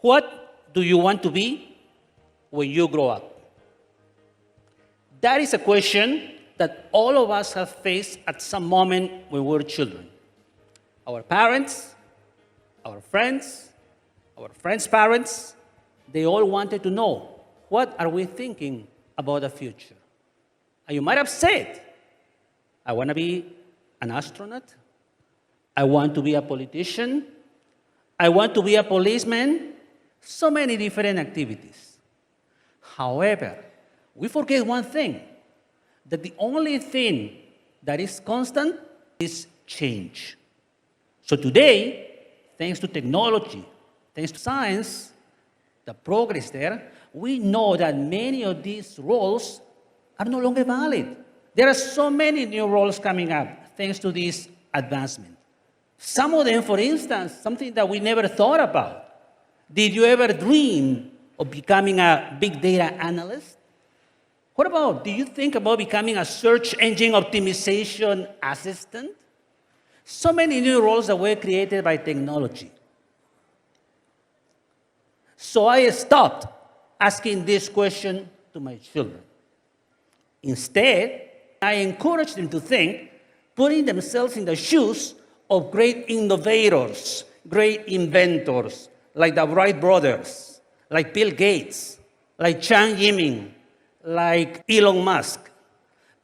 What do you want to be when you grow up? That is a question that all of us have faced at some moment when we were children. Our parents, our friends' parents, they all wanted to know, what are we thinking about the future? And you might have said, I want to be an astronaut. I want to be a politician. I want to be a policeman. So many different activities. However, we forget one thing, that the only thing that is constant is change. So today, thanks to technology, thanks to science, the progress there, we know that many of these roles are no longer valid. There are so many new roles coming up thanks to this advancement. Some of them, for instance, something that we never thought about. Did you ever dream of becoming a big data analyst? What about, do you think about becoming a search engine optimization assistant? So many new roles that were created by technology. So I stopped asking this question to my children. Instead, I encouraged them to think, putting themselves in the shoes of great innovators, great inventors, like the Wright brothers, like Bill Gates, like Chang Yiming, like Elon Musk.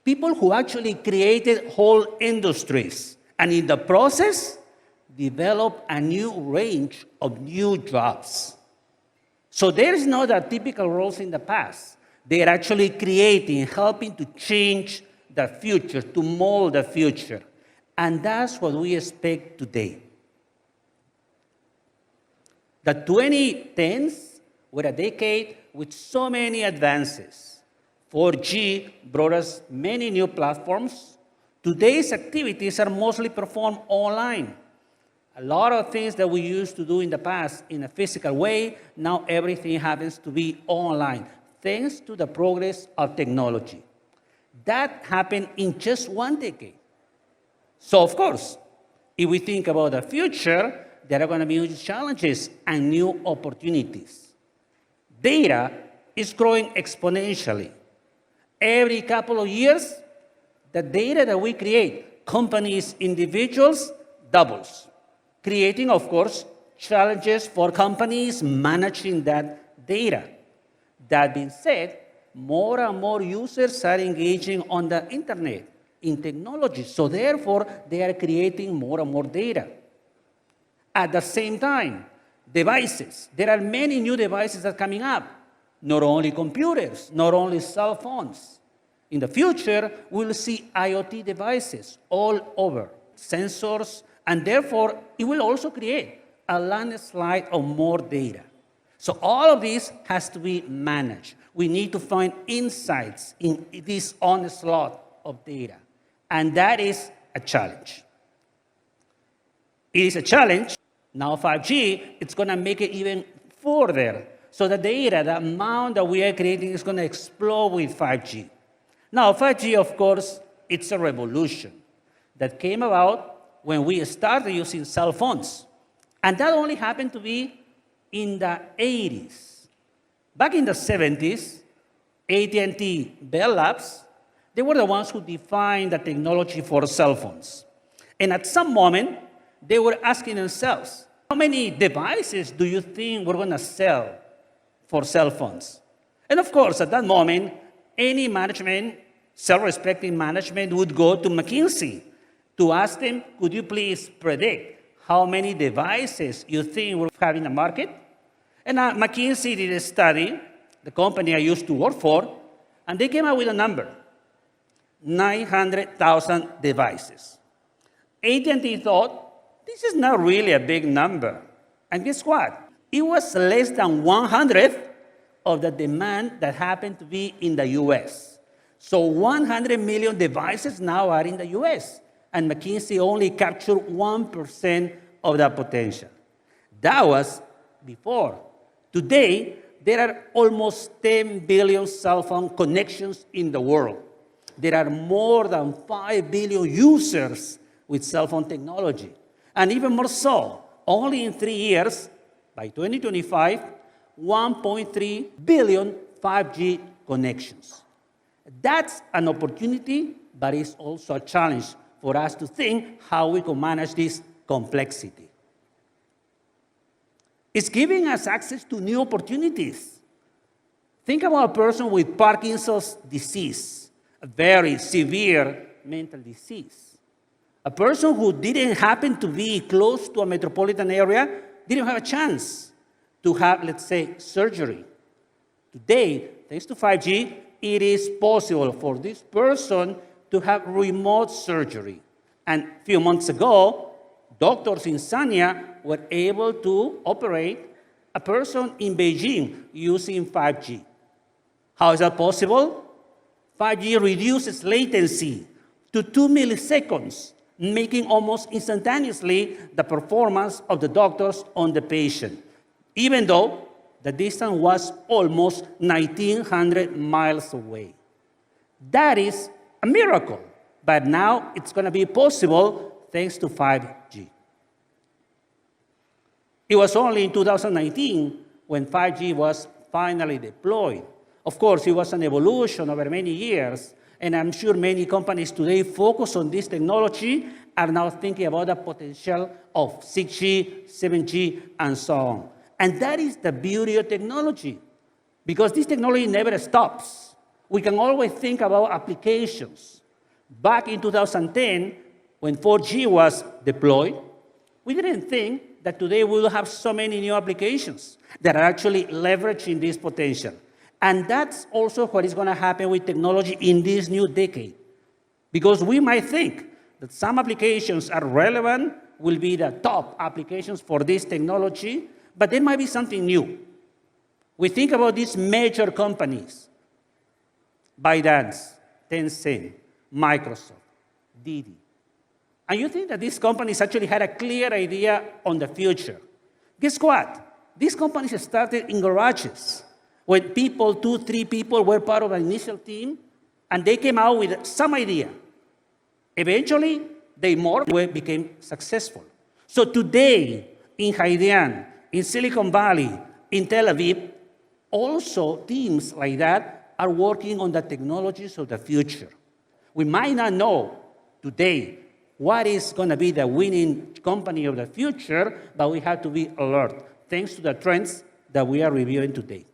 People who actually created whole industries, and in the process, developed a new range of new jobs. So there is not a typical roles in the past. They are actually creating, helping to change the future, to mold the future. And that's what we expect today. The 2010s were a decade with so many advances. 4G brought us many new platforms. Today's activities are mostly performed online. A lot of things that we used to do in the past in a physical way, now everything happens to be online, thanks to the progress of technology. That happened in just one decade. So of course, if we think about the future, there are going to be huge challenges and new opportunities. Data is growing exponentially. Every couple of years, the data that we create, companies, individuals, doubles, creating, of course, challenges for companies managing that data. That being said, more and more users are engaging on the internet, in technology, so therefore, they are creating more and more data. At the same time, devices. There are many new devices that are coming up. Not only computers, not only cell phones. In the future, we'll see IoT devices all over, sensors, and therefore, it will also create a landslide of more data. So all of this has to be managed. We need to find insights in this onslaught of data. And that is a challenge. It is a challenge. Now 5G, it's going to make it even further. So the data, the amount that we are creating is going to explode with 5G. Now 5G, of course, it's a revolution that came about when we started using cell phones. And that only happened to be in the 80s. Back in the 70s, AT&T, Bell Labs, they were the ones who defined the technology for cell phones. And at some moment, they were asking themselves, how many devices do you think we're going to sell for cell phones? And of course, at that moment, any management, self-respecting management, would go to McKinsey to ask them, could you please predict how many devices you think we'll have in the market? And McKinsey did a study, the company I used to work for, and they came up with a number, 900,000 devices. AT&T thought, this is not really a big number. And guess what? It was less than 100th of the demand that happened to be in the US. So 100 million devices now are in the US. And McKinsey only captured 1% of that potential. That was before. Today, there are almost 10 billion cell phone connections in the world. There are more than 5 billion users with cell phone technology. And even more so, only in 3 years, by 2025, 1.3 billion 5G connections. That's an opportunity, but it's also a challenge for us to think how we can manage this complexity. It's giving us access to new opportunities. Think about a person with Parkinson's disease, a very severe mental disease. A person who didn't happen to be close to a metropolitan area didn't have a chance to have, let's say, surgery. Today, thanks to 5G, it is possible for this person to have remote surgery. And a few months ago, doctors in Sanya were able to operate a person in Beijing using 5G. How is that possible? 5G reduces latency to 2 milliseconds, making almost instantaneously the performance of the doctors on the patient, even though the distance was almost 1,900 miles away. That is a miracle, but now it's going to be possible thanks to 5G. It was only in 2019 when 5G was finally deployed. Of course, it was an evolution over many years, and I'm sure many companies today focus on this technology are now thinking about the potential of 6G, 7G, and so on. And that is the beauty of technology, because this technology never stops. We can always think about applications. Back in 2010, when 4G was deployed, we didn't think that today we will have so many new applications that are actually leveraging this potential. And that's also what is going to happen with technology in this new decade. Because we might think that some applications are relevant, will be the top applications for this technology, but there might be something new. We think about these major companies, ByteDance, Tencent, Microsoft, Didi. And you think that these companies actually had a clear idea on the future. Guess what? These companies started in garages when people, 2, 3 people were part of an initial team, and they came out with some idea. Eventually, they became successful. So today, in Haidian, in Silicon Valley, in Tel Aviv, also teams like that are working on the technologies of the future. We might not know today what is going to be the winning company of the future, but we have to be alert, thanks to the trends that we are reviewing today.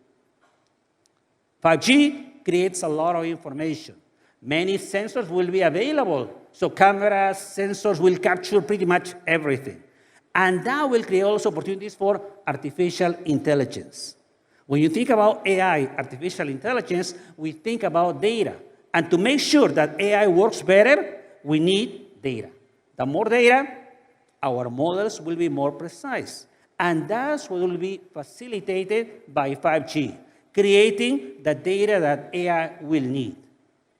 5G creates a lot of information. Many sensors will be available, so cameras, sensors will capture pretty much everything. And that will create also opportunities for artificial intelligence. When you think about AI, artificial intelligence, we think about data. And to make sure that AI works better, we need data. The more data, our models will be more precise. And that's what will be facilitated by 5G, creating the data that AI will need.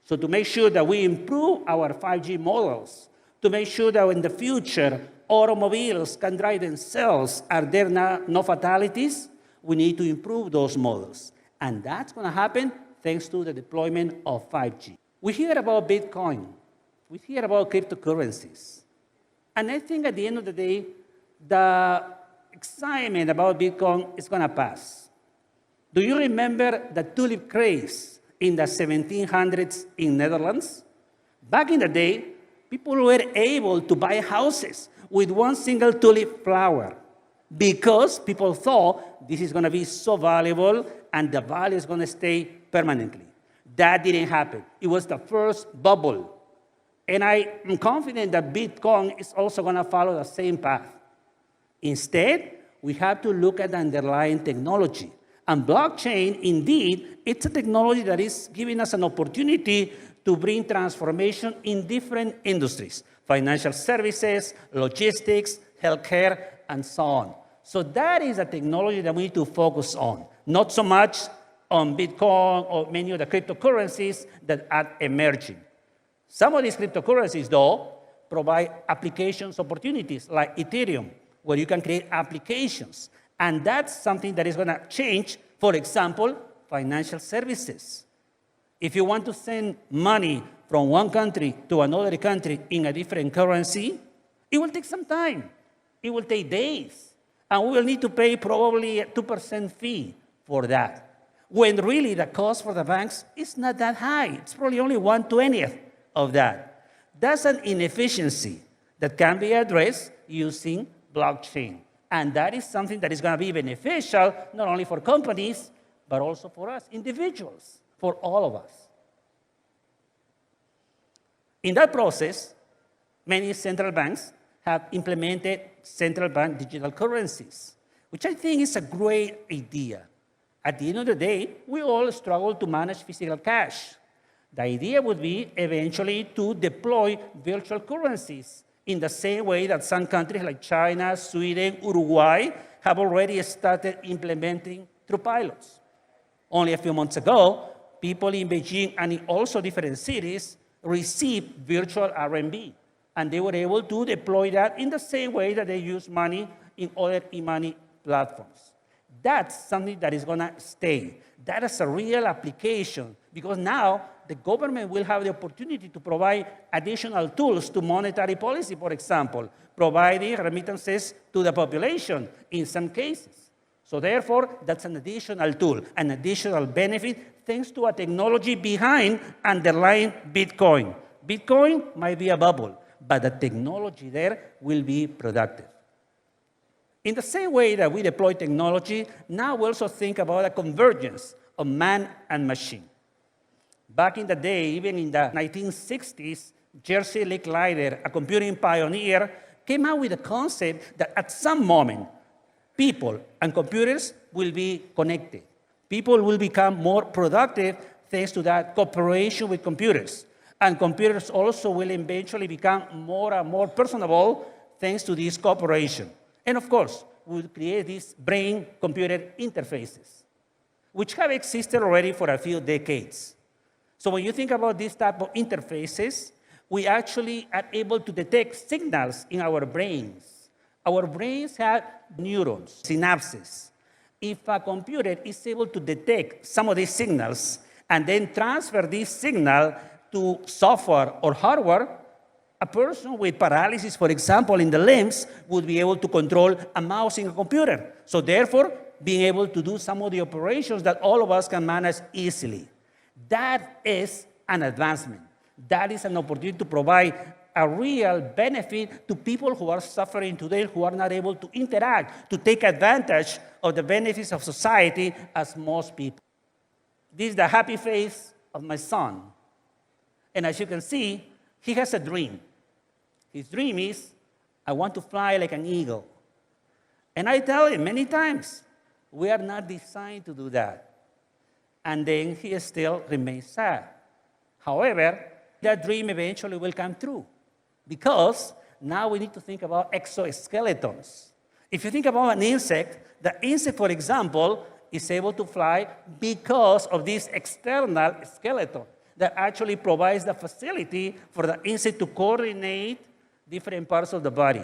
So to make sure that we improve our 5G models, to make sure that in the future, automobiles can drive themselves, are there no fatalities, we need to improve those models. And that's going to happen thanks to the deployment of 5G. We hear about Bitcoin. We hear about cryptocurrencies. And I think at the end of the day, the excitement about Bitcoin is going to pass. Do you remember the tulip craze in the 1700s in Netherlands? Back in the day, people were able to buy houses with one single tulip flower because people thought this is going to be so valuable and the value is going to stay permanently. That didn't happen. It was the first bubble. And I am confident that Bitcoin is also going to follow the same path. Instead, we have to look at the underlying technology. And blockchain, indeed, it's a technology that is giving us an opportunity to bring transformation in different industries: financial services, logistics, healthcare, and so on. So that is a technology that we need to focus on, not so much on Bitcoin or many of the cryptocurrencies that are emerging. Some of these cryptocurrencies, though, provide applications opportunities like Ethereum, where you can create applications. And that's something that is going to change, for example, financial services. If you want to send money from one country to another country in a different currency, it will take some time. It will take days. And we will need to pay probably a 2% fee for that, when really the cost for the banks is not that high. It's probably only 1/20th of that. That's an inefficiency that can be addressed using blockchain. And that is something that is going to be beneficial not only for companies, but also for us, individuals, for all of us. In that process, many central banks have implemented central bank digital currencies, which I think is a great idea. At the end of the day, we all struggle to manage physical cash. The idea would be eventually to deploy virtual currencies in the same way that some countries like China, Sweden, Uruguay have already started implementing through pilots. Only a few months ago, people in Beijing and in also different cities received virtual RMB, and they were able to deploy that in the same way that they use money in other e-money platforms. That's something that is going to stay. That is a real application, because now the government will have the opportunity to provide additional tools to monetary policy, for example, providing remittances to the population in some cases. So therefore, that's an additional tool, an additional benefit, thanks to a technology behind underlying Bitcoin. Bitcoin might be a bubble, but the technology there will be productive. In the same way that we deploy technology, now we also think about a convergence of man and machine. Back in the day, even in the 1960s, Jerzy Licklider, a computing pioneer, came out with the concept that at some moment, people and computers will be connected. People will become more productive thanks to that cooperation with computers. And computers also will eventually become more and more personable thanks to this cooperation. And of course, we'll create these brain-computer interfaces, which have existed already for a few decades. So when you think about this type of interfaces, we actually are able to detect signals in our brains. Our brains have neurons, synapses. If a computer is able to detect some of these signals and then transfer this signal to software or hardware, a person with paralysis, for example, in the limbs, would be able to control a mouse in a computer. So therefore, being able to do some of the operations that all of us can manage easily. That is an advancement. That is an opportunity to provide a real benefit to people who are suffering today, who are not able to interact, to take advantage of the benefits of society as most people. This is the happy face of my son. And as you can see, he has a dream. His dream is, I want to fly like an eagle. And I tell him many times, we are not designed to do that. And then he still remains sad. However, that dream eventually will come true, because now we need to think about exoskeletons. If you think about an insect, the insect, for example, is able to fly because of this external skeleton that actually provides the facility for the insect to coordinate different parts of the body.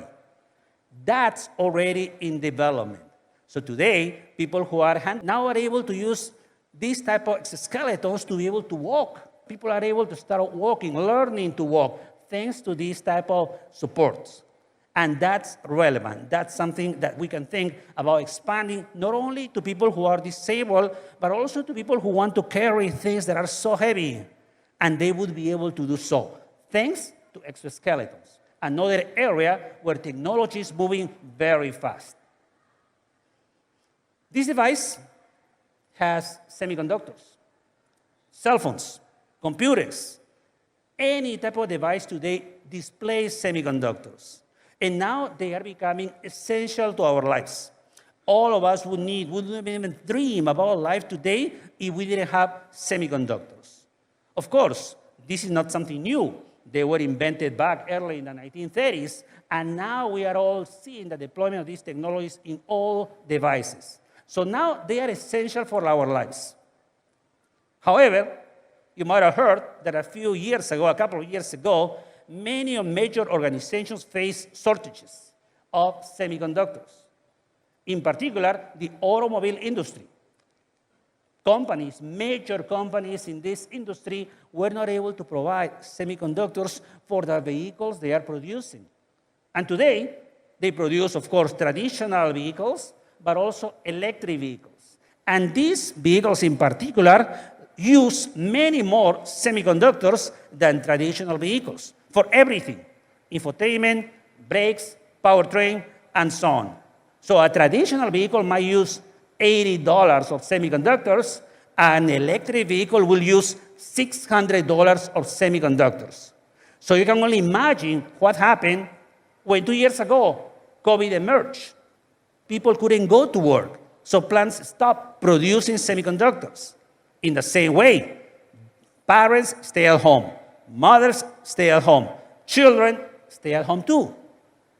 That's already in development. So today, people who are now are able to use these type of exoskeletons to be able to walk. People are able to start walking, learning to walk, thanks to these type of supports. And that's relevant. That's something that we can think about expanding, not only to people who are disabled, but also to people who want to carry things that are so heavy, and they would be able to do so, thanks to exoskeletons, another area where technology is moving very fast. This device has semiconductors, cell phones, computers. Any type of device today displays semiconductors. And now they are becoming essential to our lives. All of us wouldn't even dream about life today if we didn't have semiconductors. Of course, this is not something new. They were invented back early in the 1930s, and now we are all seeing the deployment of these technologies in all devices. So now they are essential for our lives. However, you might have heard that a couple of years ago, many major organizations face shortages of semiconductors. In particular, the automobile industry. Major companies in this industry were not able to provide semiconductors for the vehicles they are producing. And today, They produce, of course, traditional vehicles, but also electric vehicles. And these vehicles in particular use many more semiconductors than traditional vehicles for everything: infotainment, brakes, powertrain, and so on. So a traditional vehicle might use $80 of semiconductors. An electric vehicle will use $600 of semiconductors. So you can only imagine what happened when 2 years ago COVID emerged. People couldn't go to work, so plants stopped producing semiconductors. In the same way, parents stay at home, mothers stay at home, children stay at home too.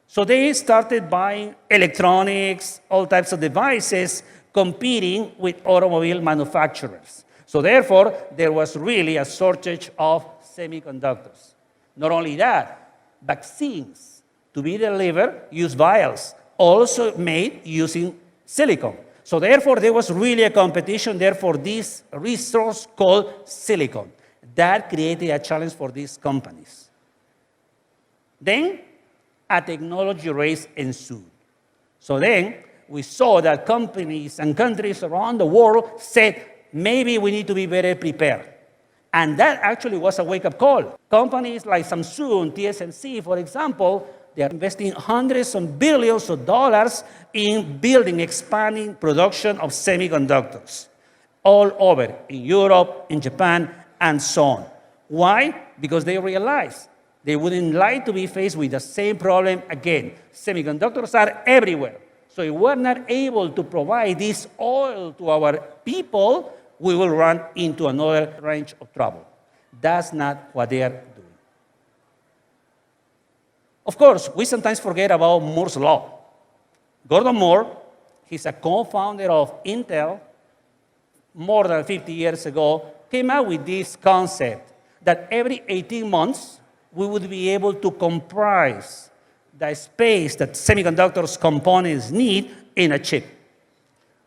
So they started buying electronics, all types of devices, competing with automobile manufacturers. So therefore, there was really a shortage of semiconductors. Not only that, vaccines to be delivered use vials, also made using silicon. So therefore, there was really a competition there for this resource called silicon. That created a challenge for these companies. Then, a technology race ensued. So then, we saw that companies and countries around the world said, maybe we need to be better prepared. And that actually was a wake-up call. Companies like Samsung, TSMC, for example, they are investing hundreds of billions of dollars in building, expanding production of semiconductors all over, in Europe, in Japan, and so on. Why? Because they realized they wouldn't like to be faced with the same problem again. Semiconductors are everywhere. So if we're not able to provide this oil to our people, we will run into another range of trouble. That's not what they are doing. Of course, we sometimes forget about Moore's Law. Gordon Moore, he's a co-founder of Intel, more than 50 years ago, came out with this concept that every 18 months, we would be able to comprise the space that semiconductors components need in a chip.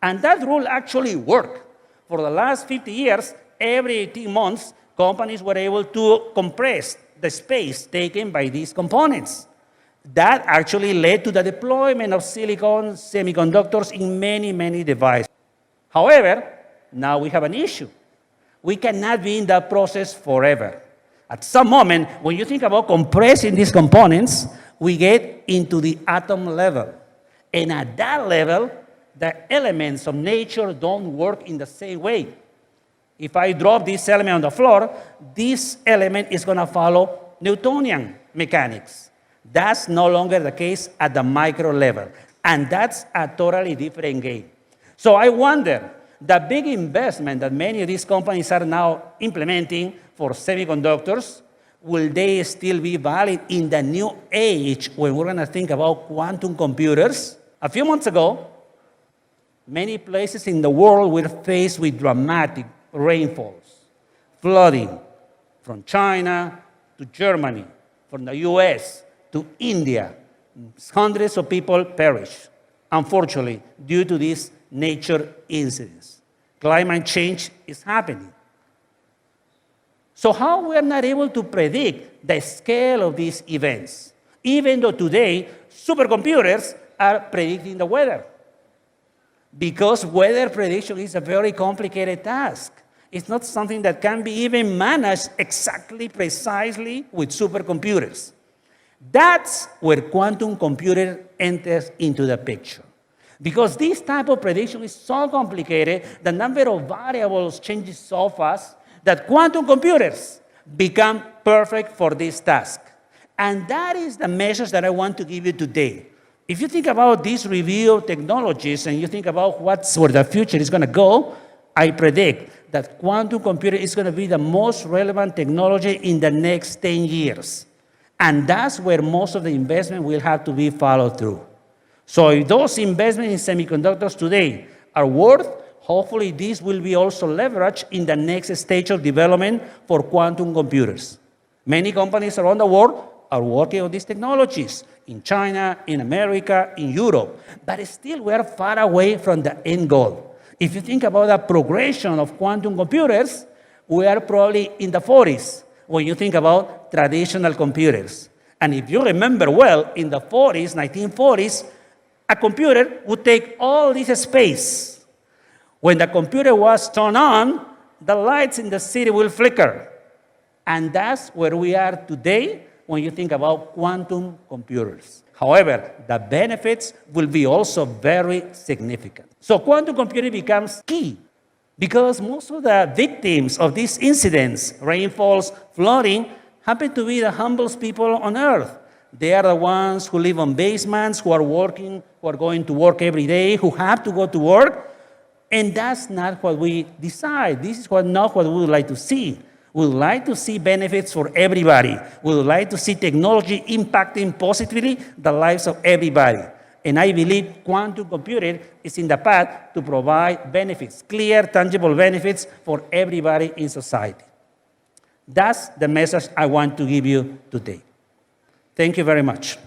And that rule actually worked. For the last 50 years, every 18 months, companies were able to compress the space taken by these components. That actually led to the deployment of silicon semiconductors in many, many devices. However, now we have an issue. We cannot be in that process forever. At some moment, when you think about compressing these components, we get into the atom level. And at that level, the elements of nature don't work in the same way. If I drop this element on the floor, this element is going to follow Newtonian mechanics. That's no longer the case at the micro level. And that's a totally different game. So I wonder, the big investment that many of these companies are now implementing for semiconductors, will they still be valid in the new age when we're going to think about quantum computers? A few months ago, many places in the world were faced with dramatic rainfalls, flooding, from China to Germany, from the US to India. Hundreds of people perished, unfortunately, due to these nature incidents. Climate change is happening. So how we are not able to predict the scale of these events, even though today supercomputers are predicting the weather? Because weather prediction is a very complicated task. It's not something that can be even managed exactly, precisely with supercomputers. That's where quantum computer enters into the picture. Because this type of prediction is so complicated, the number of variables changes so fast, that quantum computers become perfect for this task. And that is the message that I want to give you today. If you think about this review of technologies and you think about where the future is going to go, I predict that quantum computing is going to be the most relevant technology in the next 10 years. And that's where most of the investment will have to be followed through. So if those investments in semiconductors today are worth, hopefully this will be also leveraged in the next stage of development for quantum computers. Many companies around the world are working on these technologies, in China, in America, in Europe. But still, we are far away from the end goal. If you think about the progression of quantum computers, we are probably in the 40s when you think about traditional computers. And if you remember well, in the 40s, 1940s, a computer would take all this space. When the computer was turned on, the lights in the city will flicker. And that's where we are today when you think about quantum computers. However, the benefits will be also very significant. So quantum computing becomes key because most of the victims of these incidents, rainfalls, flooding, happen to be the humblest people on earth. They are the ones who live on basements, who are working, who are going to work every day, who have to go to work. And that's not what we decide. This is not what we would like to see. We would like to see benefits for everybody. We would like to see technology impacting positively the lives of everybody. And I believe quantum computing is in the path to provide benefits, clear, tangible benefits for everybody in society. That's the message I want to give you today. Thank you very much.